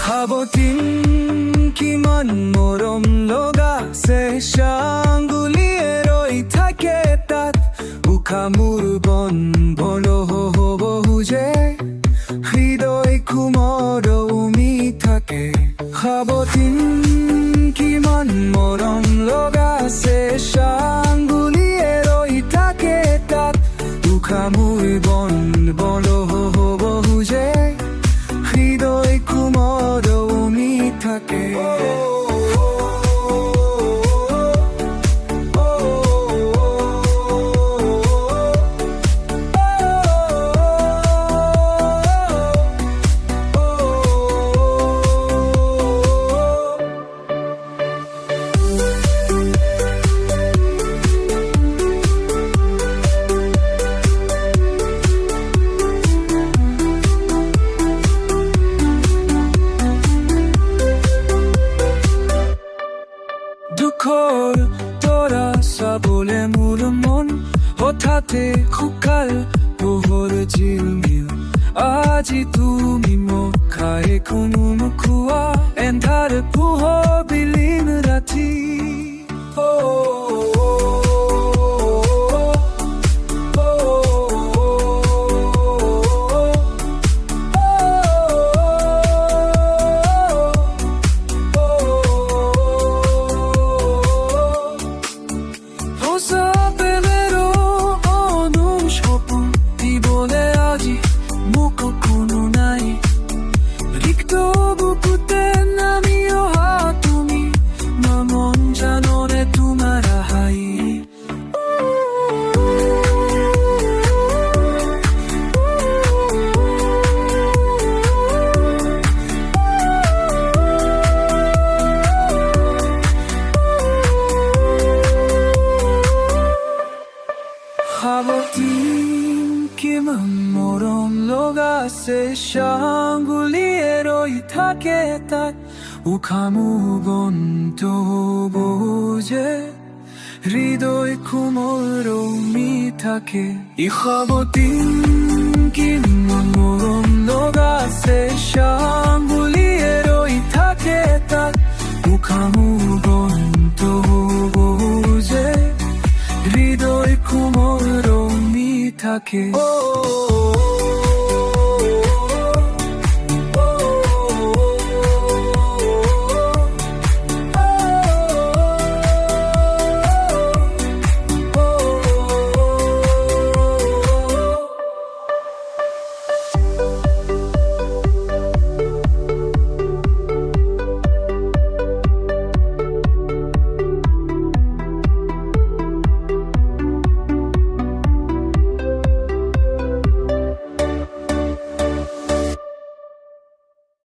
সাৱতিন কিমান মৰম লগা চেঁচাঙুলিয়ে ৰৈ থাকে তাত উশাহ মোৰ বন বহুজে হৃদয় কোমৰ উমি থাকে সাৱতিন কিমান মৰম লগা চেঁচাঙুলিয়ে ৰৈ থাকে তাত উশাহ মোৰ বন বহুজে হৃদয় কোমৰ উমি থাকে দুখৰ তৰা চাবলে মোৰ মন হঠাতে শুকাল পোহৰ ঝিলমিল আজি তুমি মোক খাই কোনো নোখোৱা এন্ধাৰ পোহৰ বিলীন ৰাতি সাৱতিন কিমান মৰম লগা চেঁচাঙুলিয়ে ৰৈ থাকে তাত উশাহ মোৰ বন্ধু বহুজে হৃদয় কোমৰ উমি থাকে সাৱতিন কিমান মৰম লগা চেঁচাঙুলিয়ে ৰৈ থাকে তাত উশাহ মোৰ বন্ধু বহুজে হৃদয় কোমৰ উমি থাকে